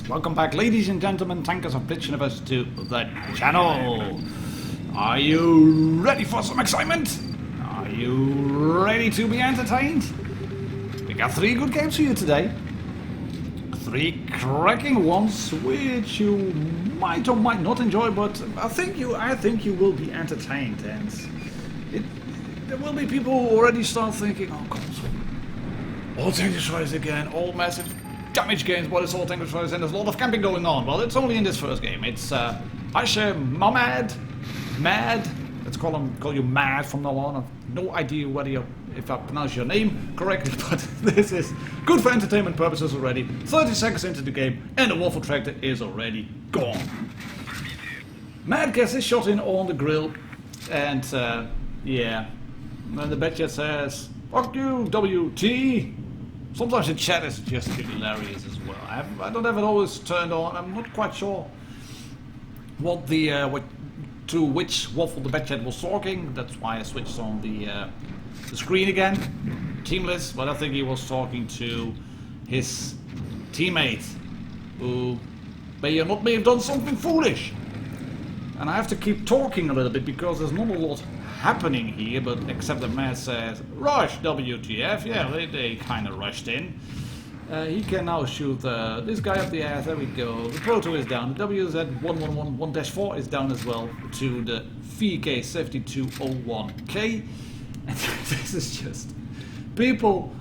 Welcome back, ladies and gentlemen, tankers of Blitz Universe, to the channel. Are you ready for some excitement? Are you ready to be entertained? We got 3 good games for you today. 3 cracking ones, which you might or might not enjoy, but I think you will be entertained, and there will be people who already start thinking, oh god, all tank destroyers again, all massive damage gains, but it's all tank destroyers and there's a lot of camping going on. Well, it's only in this first game. It's Aisha Mad. Let's call you Mad from now on. I've no idea if I pronounce your name correctly, but this is good for entertainment purposes already. 30 seconds into the game and the waffle tractor is already gone. Mad gets his shot in on the grill, and yeah, when the badger says, "Fuck you, WT." Sometimes the chat is just hilarious as well. I don't have it always turned on. I'm not quite sure to which waffle the chat was talking. That's why I switched on the screen again. Teamless, but I think he was talking to his teammate, who may or not may have done something foolish. And I have to keep talking a little bit because there's not a lot happening here, but except that Matt says, "Rush, WTF." Yeah, they kind of rushed in. He can now shoot this guy up the ass. There we go. The Proto is down. The WZ1111-4 is down as well to the VK7201K. And this is just people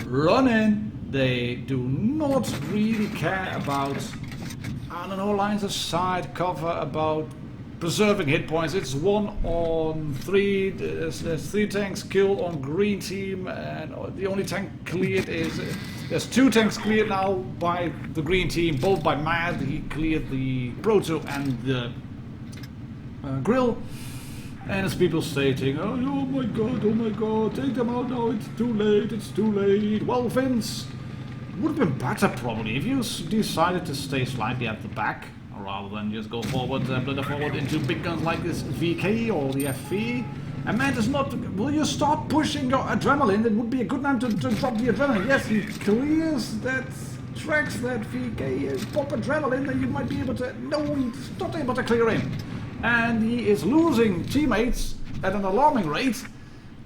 running. They do not really care about, I don't know, lines of sight, cover, about preserving hit points. It's 1 on 3. There's 3 tanks killed on green team, and the only tank cleared is there's 2 tanks cleared now by the green team, both by Mad. He cleared the Proto and the grill, and there's people stating, oh my god, take them out now, it's too late. Well, Vince, would have been better probably if you decided to stay slightly at the back, rather than just go forward, blender forward into big guns like this VK or the FV. And man, does not. Will you start pushing your adrenaline? It would be a good time to drop the adrenaline. Yes, he clears that, tracks that VK, pop adrenaline, and you might be able to. No, he's not able to clear him, and he is losing teammates at an alarming rate.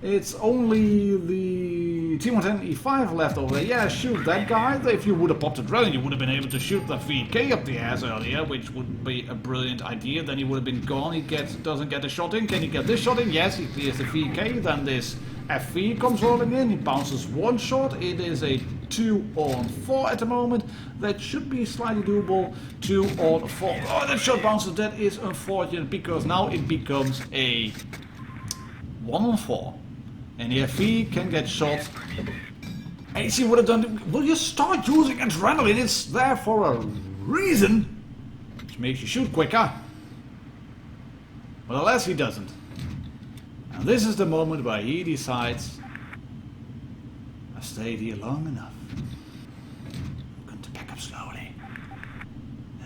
It's only the T110 E5 left over there. Yeah, shoot that guy. If you would have popped adrenaline, you would have been able to shoot the VK up the ass earlier, which would be a brilliant idea. Then he would have been gone. He doesn't get a shot in. Can he get this shot in? Yes, he clears the VK. Then this FV comes rolling in. He bounces 1 shot. It is a 2 on 4 at the moment. That should be slightly doable. 2 on 4. Oh, that shot bounces. That is unfortunate because now it becomes a 1 on 4. And the FV can get shot. And you see what I've done? Will you start using adrenaline? It's there for a reason, which makes you shoot quicker. But alas, he doesn't. And this is the moment where he decides, I've stayed here long enough. I'm going to back up slowly.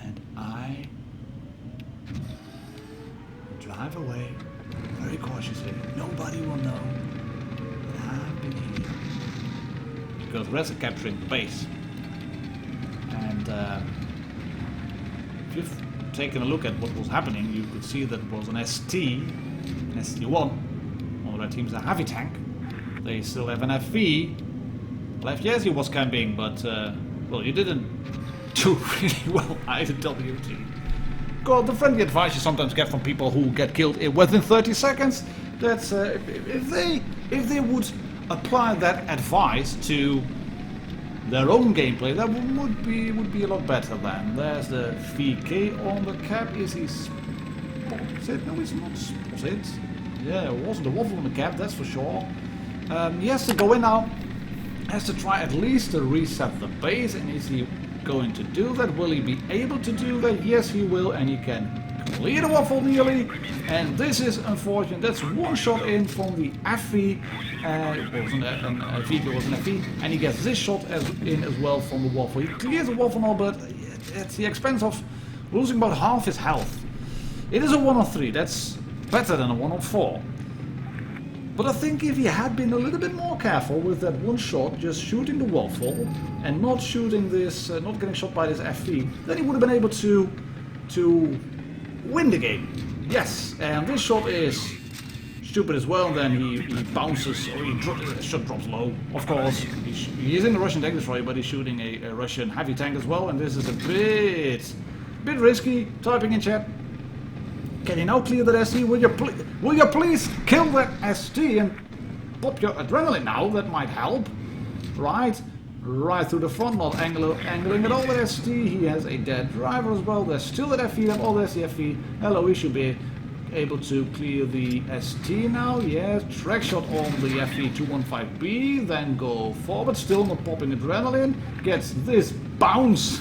And I drive away very cautiously. Nobody will know. Because the rest are capturing the base. And if you've taken a look at what was happening, you could see that it was an ST1. One of their teams a heavy tank. They still have an FV left. Yes, he was camping, but well, you didn't do really well either, WT. God, the friendly advice you sometimes get from people who get killed within 30 seconds. That's if they would apply that advice to their own gameplay, that would be a lot better then. There's the VK on the cap. Is he spotted? No, he's not spotted. Yeah, it wasn't a waffle on the cap, that's for sure. He has to go in now. Has to try at least to reset the base. And is he going to do that? Will he be able to do that? Yes, he will, and he can clear the waffle nearly, and this is unfortunate. That's 1 shot in from the FV. It wasn't a VK, it was an FV, and he gets this shot in as well from the waffle. He clears the waffle now, but at the expense of losing about half his health. It is a 1 on 3. That's better than a 1 on 4. But I think if he had been a little bit more careful with that one shot, just shooting the waffle and not shooting this, not getting shot by this FV, then he would have been able to win the game. Yes, and this shot is stupid as well. Then he bounces, or shot drops low. Of course, he's in the Russian tank destroyer, but he's shooting a Russian heavy tank as well, and this is a bit risky. Typing in chat. Can you now clear that ST? Will you please kill that ST and pop your adrenaline now? That might help. Right through the front, not angling at all at ST. He has a dead driver as well. There's still that FV, oh, there's the FV. Hello, he should be able to clear the ST now. Yes, track shot on the FV215B, then go forward, still not popping adrenaline. Gets this bounce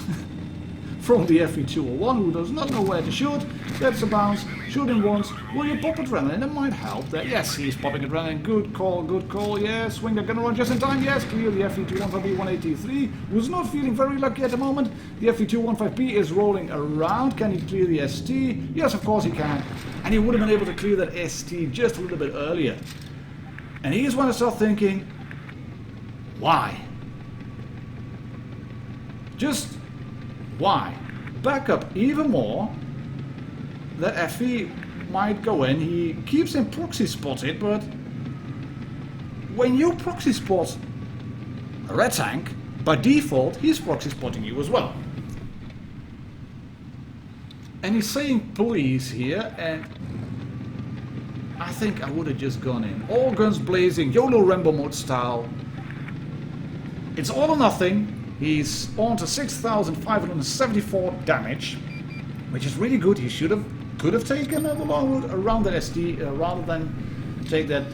from the FV201, who does not know where to shoot. Gets a bounce, shooting once. Will you pop adrenaline? That might help there. Yes, he's popping adrenaline. Good call. Yes, Swinger gonna run just in time. Yes, clear the FV215B 183, who's not feeling very lucky at the moment. The FV215B is rolling around. Can he clear the ST? Yes, of course he can. And he would have been able to clear that ST just a little bit earlier. And here's when I start thinking, why? Just why? Back up even more. That FV might go in. He keeps him proxy spotted, but when you proxy spot a red tank, by default he's proxy spotting you as well. And he's saying please here, and I think I would have just gone in. All guns blazing, YOLO Rambo mode style. It's all or nothing. He's on to 6,574 damage, which is really good. He could have taken the long route around the ST rather than take that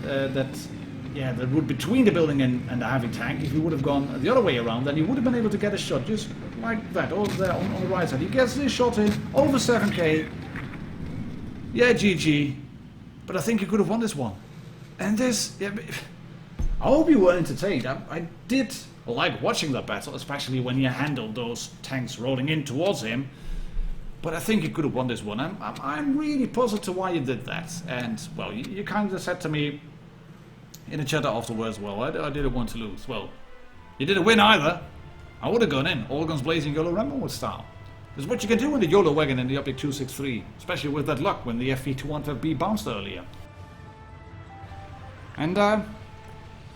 route between the building and the heavy tank. If he would have gone the other way around, then he would have been able to get a shot just like that over there on the right side. He gets this shot in over 7k. Yeah, GG. But I think he could have won this one. And this, yeah, I hope you were entertained. I did like watching that battle, especially when he handled those tanks rolling in towards him. But I think he could have won this one. I'm really puzzled to why you did that. And, well, you kind of said to me in the chat afterwards, well, I didn't want to lose. Well, you didn't win either. I would have gone in. All guns blazing, YOLO Rambo style. This is what you can do in the YOLO wagon in the Object 263. Especially with that luck when the FV215B bounced earlier. And,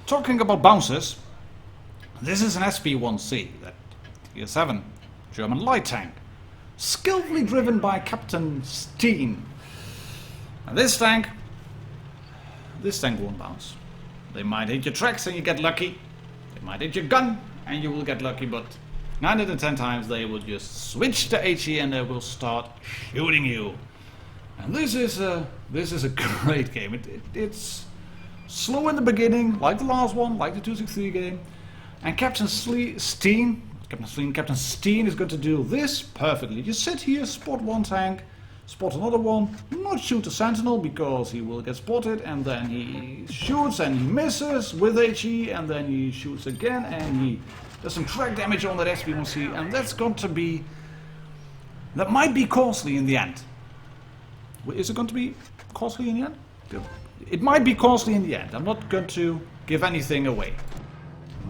talking about bounces, this is an SP1C, that Tier 7 German light tank, skillfully driven by Captain Steen. And this tank won't bounce. They might hit your tracks and you get lucky. They might hit your gun and you will get lucky, but 9 out of 10 times they will just switch to HE and they will start shooting you. And this is a great game. It's slow in the beginning, like the last one, like the 263 game. And Captain Steen is going to do this perfectly. Just sit here, spot one tank, spot another one, not shoot the sentinel because he will get spotted, and then he shoots and he misses with HE, and then he shoots again and he does some track damage on that SP1C, and that might be costly in the end. Is it going to be costly in the end? It might be costly in the end. I'm not going to give anything away.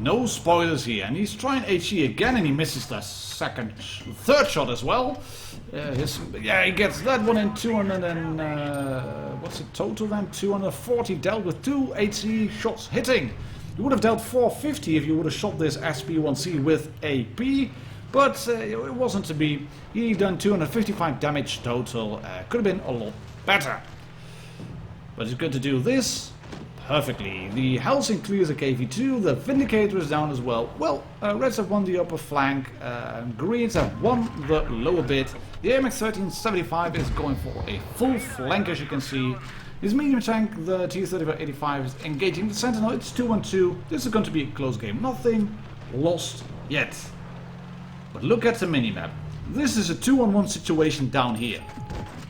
No spoilers here. And he's trying HE again and he misses the third shot as well. He gets that one in 200 and what's the total then? 240 dealt with 2 HE shots hitting. You would have dealt 450 if you would have shot this SP1C with AP, but it wasn't to be. He done 255 damage total. Could have been a lot better. But he's going to do this perfectly. The Helsing clears a KV2, the Vindicator is down as well. Well, Reds have won the upper flank, Greens have won the lower bit. The AMX 1375 is going for a full flank, as you can see. His medium tank, the T-3585, is engaging the Sentinel. It's 2-1-2. This is going to be a close game. Nothing lost yet. But look at the minimap. This is a 2-on-1 situation down here.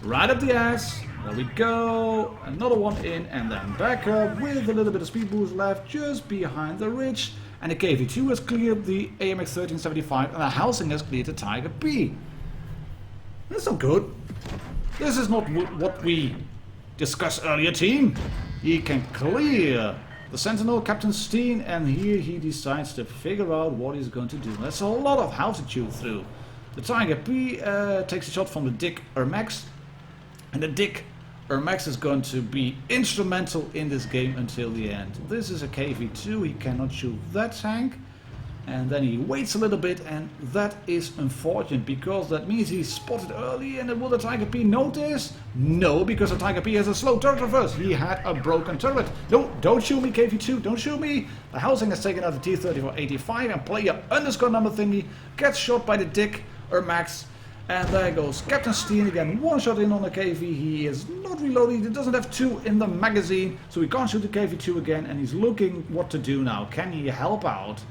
Right up the ass. There we go. Another one in and then back up with a little bit of speed boost left just behind the ridge. And the KV2 has cleared the AMX 1375 and the Helsing has cleared the Tiger B. That's not good. This is not what we discussed earlier, team. He can clear the Sentinel, Captain Steen, and here he decides to figure out what he's going to do. That's a lot of health to chew through. The Tiger P takes a shot from the Dick Ermax, and the Dick Ermax is going to be instrumental in this game until the end. This is a KV2, he cannot shoot that tank. And then he waits a little bit, and that is unfortunate because that means he's spotted early. And will the Tiger P notice? No, because the Tiger P has a slow turret reverse. He had a broken turret. No, don't shoot me, KV2, don't shoot me. The housing has taken out the T-34-85, and player underscore number thingy gets shot by the Dick Ermax. And there goes Captain Steen again, one shot in on the KV. He is not reloaded, he doesn't have 2 in the magazine, so he can't shoot the KV2 again. And he's looking what to do now. Can he help out?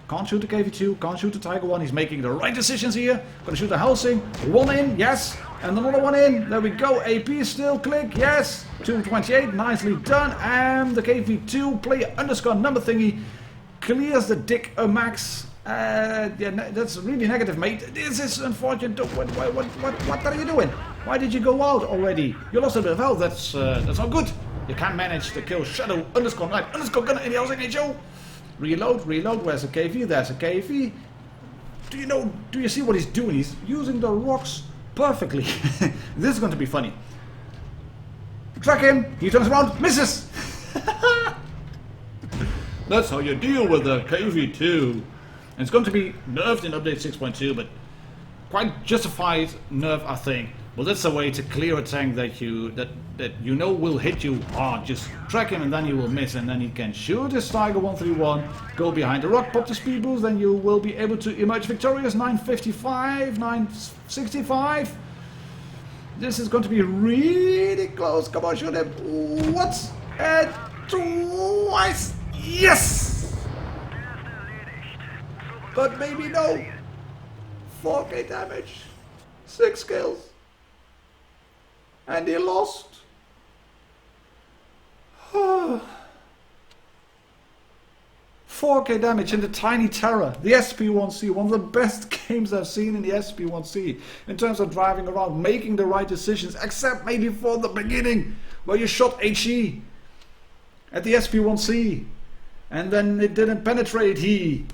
Can't shoot the KV2, can't shoot the Tiger 1. He's making the right decisions here. Gonna shoot the housing. 1 in, yes. And another 1 in. There we go. AP still click, yes. 228, nicely done. And the KV2 player underscore number thingy clears the Dick Ermax. Yeah, that's really negative, mate. This is unfortunate. What are you doing? Why did you go out already? You lost a bit of health. That's not good. You can't manage to kill Shadow underscore Knight underscore Gunner in the housing HO. Reload, where's a KV? There's a KV. Do you see what he's doing? He's using the rocks perfectly. This is going to be funny. Track him, he turns around, misses! That's how you deal with a KV2. And it's going to be nerfed in update 6.2, but quite justified nerf, I think. Well, that's a way to clear a tank that you know will hit you hard. Just track him and then you will miss, and then he can shoot his Tiger 131, go behind the rock, pop the speed boost, then you will be able to emerge victorious. 955, 965. This is going to be really close. Come on, shoot him. Once and twice. Yes! But maybe no. 4k damage. 6 kills. And he lost. 4k damage in the Tiny Terror, the SP1C, one of the best games I've seen in the SP1C in terms of driving around, making the right decisions, except maybe for the beginning where you shot HE at the SP1C and then it didn't penetrate him.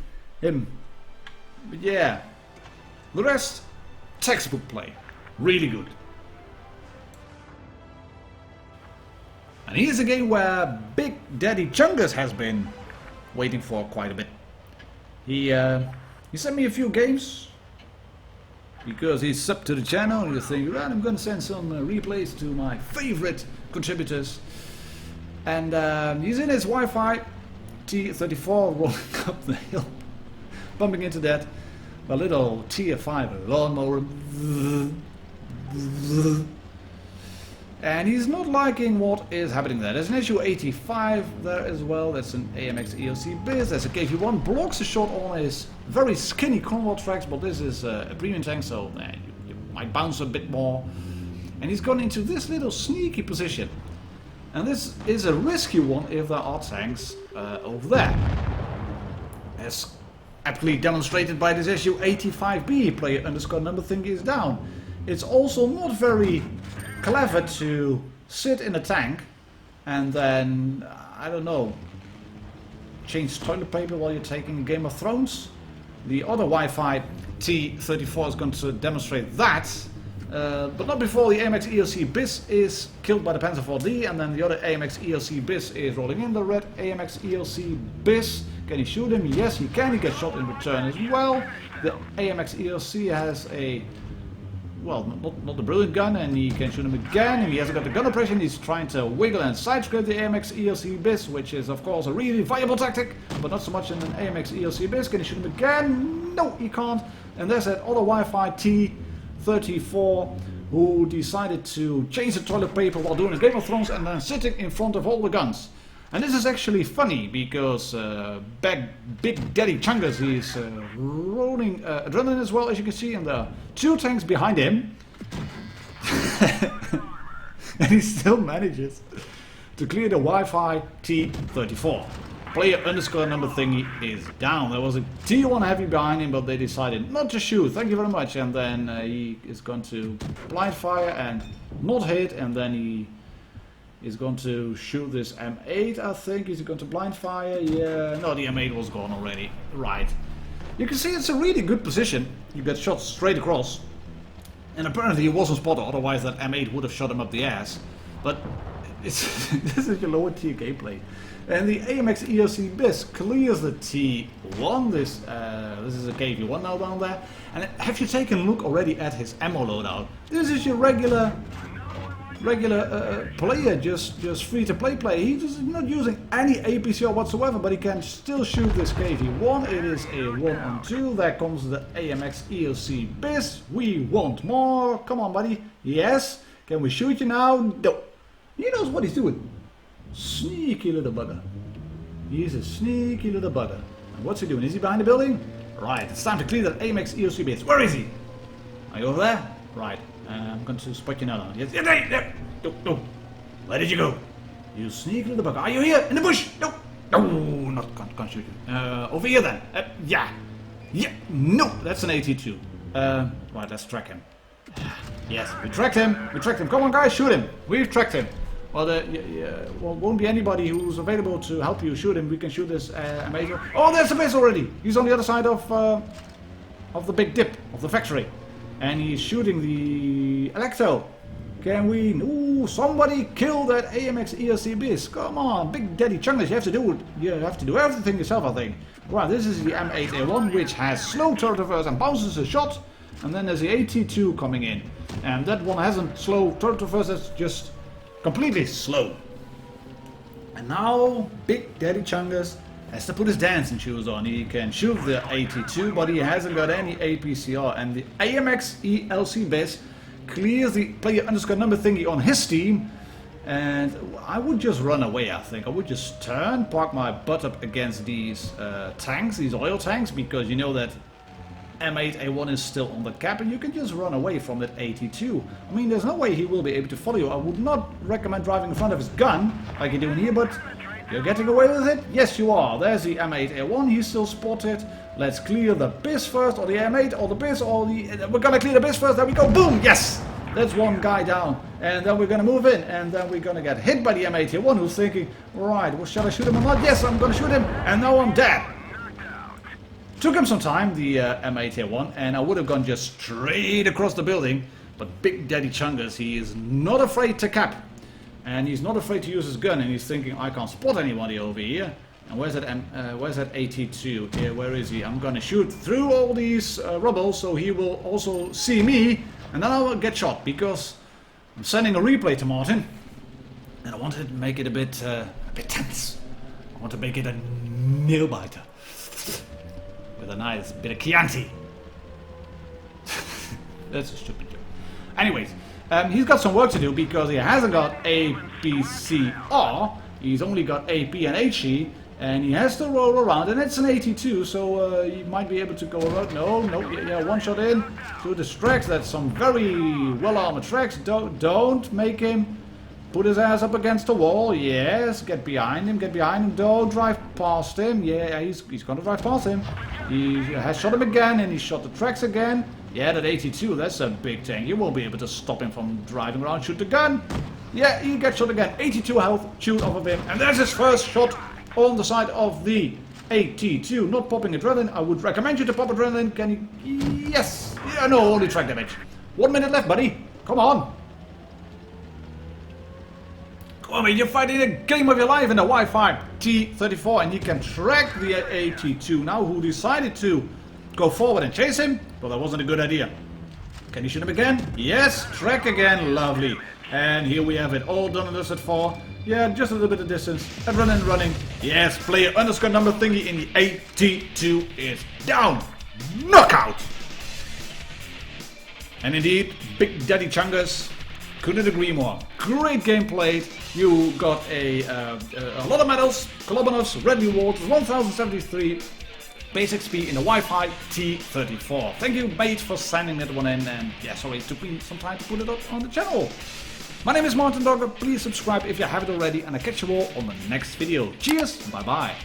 But yeah, the rest, textbook play, really good. And here's a game where Big Daddy Chungus has been waiting for quite a bit. He sent me a few games because he's subbed to the channel. You think, right, I'm going to send some replays to my favorite contributors. And he's in his Wi-Fi T-34 rolling up the hill, bumping into that a little tier 5 lawnmower. And he's not liking what is happening there. There's an issue 85 there as well. That's an AMX ELC Biz. There's a KV1. Blocks a shot on his very skinny Conrod tracks, but this is a premium tank, so you might bounce a bit more. And he's gone into this little sneaky position. And this is a risky one if there are tanks over there. As aptly demonstrated by this issue 85B, player underscore number thingy is down. It's also not very clever to sit in a tank and then, I don't know, change toilet paper while you're taking a Game of Thrones. The other Wi-Fi T-34 is going to demonstrate that, but not before the AMX ELC Biz is killed by the Panzer IV-D, and then the other AMX ELC Biz is rolling in. The red AMX ELC Biz, can he shoot him? Yes, he can. He gets shot in return as well. The AMX ELC has a, well, not the brilliant gun, and he can shoot him again, and he hasn't got the gun oppression. He's trying to wiggle and sidescrape the AMX ELC Biz, which is of course a really viable tactic, but not so much in an AMX ELC Biz. Can he shoot him again? No, he can't. And there's that other Wi-Fi T-34 who decided to change the toilet paper while doing a Game of Thrones and then sitting in front of all the guns. And this is actually funny because Big Daddy Chungus, he's rolling adrenaline as well, as you can see, and there are 2 tanks behind him. And he still manages to clear the Wi-Fi T-34. Player underscore number thingy is down. There was a T1 heavy behind him, but they decided not to shoot. Thank you very much. And then he is going to blind fire and not hit, and then he He's going to shoot this M8, I think. Is he going to blind fire? Yeah, no, the M8 was gone already. Right. You can see it's a really good position. You get shot straight across. And apparently he wasn't spotted, otherwise that M8 would have shot him up the ass. But it's this is your lower tier gameplay. And the AMX EOC BIS clears the T1. This is a KV1 now down there. And have you taken a look already at his ammo loadout? This is your regular player, just free-to-play player. He's not using any APCR whatsoever, but he can still shoot this KV1. It is a 1-on-2. There comes the AMX EOC BIS. We want more. Come on, buddy. Yes. Can we shoot you now? No. He knows what he's doing. Sneaky little bugger. He's a sneaky little bugger. And what's he doing? Is he behind the building? Right. It's time to clear that AMX EOC BIS. Where is he? Are you over there? Right. I'm going to spot you now. Yes, there. No. Where did you go? You sneaky little bugger. Are you here? In the bush? No. No, can't shoot you. Over here then. Yeah. No, that's an 82. Right, let's track him. Yes, we tracked him. Come on, guys, shoot him. We've tracked him. Well, well, won't be anybody who's available to help you shoot him. We can shoot this amazing. Oh, there's the base already. He's on the other side of the big dip of the factory. And he's shooting the Electro. Can we... Ooh, somebody kill that AMX EOC BIS. Come on, Big Daddy Chungus, you have to do it. You have to do everything yourself, I think. Right, this is the M8A1, which has slow turret reverse and bounces a shot. And then there's the AT2 coming in. And that one hasn't slow turret reverse, that's just completely slow. And now, Big Daddy Chungus has to put his dancing shoes on. He can shoot the AT2, but he hasn't got any APCR. And the AMX ELC BIS clears the player underscore number thingy on his team. And I would just run away, I think. I would just turn, park my butt up against these tanks, these oil tanks, because you know that M8A1 is still on the cap, and you can just run away from that AT2. I mean, there's no way he will be able to follow you. I would not recommend driving in front of his gun, like you're doing here, but you're getting away with it? Yes, you are. There's the M8A1, he's still spotted. Let's clear the BIS first, or the M8, or the BIS, or the... We're gonna clear the BIS first, there we go, boom, yes! That's one guy down. And then we're gonna move in, and then we're gonna get hit by the M8A1, who's thinking, right, well, shall I shoot him or not? Yes, I'm gonna shoot him, and now I'm dead. Took him some time, the M8A1, and I would have gone just straight across the building, but Big Daddy Chungus, he is not afraid to cap. And he's not afraid to use his gun, and he's thinking, I can't spot anybody over here. And where's that AT2? Here, where is he? I'm gonna shoot through all these rubble, so he will also see me, and then I will get shot, because I'm sending a replay to Martin, and I wanted to make it a bit tense. I want to make it a nail biter. With a nice bit of Chianti. That's a stupid joke. Anyways, he's got some work to do because he hasn't got APCR. He's only got AP and HE, and he has to roll around, and it's an 82, so he might be able to go around. No, yeah, one shot in to the tracks. That's some very well-armored tracks. Don't make him put his ass up against the wall. Yes, get behind him. Don't drive past him. Yeah, he's gonna drive past him. He has shot him again, and he shot the tracks again. Yeah, that 82, that's a big tank. You won't be able to stop him from driving around, shoot the gun. Yeah, he gets shot again. 82 health, shoot off of him. And there's his first shot on the side of the AT2. Not popping adrenaline. I would recommend you to pop adrenaline. Can you? Yes. Yeah, no, only track damage. 1 minute left, buddy. Come on. Come on, man. You're fighting a game of your life in the Wi-Fi T34, and you can track the AT2 now, who decided to go forward and chase him. Well, that wasn't a good idea. Can you shoot him again? Yes, track again, lovely. And here we have it, all done and dusted for, yeah, just a little bit of distance. Adrenaline running. Yes, player underscore number thingy in the AT2 is down. Knockout! And indeed, Big Daddy Chungus, couldn't agree more. Great game played. You got a lot of medals, Kolobonov, red rewards, 1073 base XP in the Wi-Fi T34. Thank you, mate, for sending that one in, and yeah, sorry it took me some time to put it up on the channel. My name is Martin Dogger. Please subscribe if you haven't already, and I'll catch you all on the next video. Cheers, bye bye.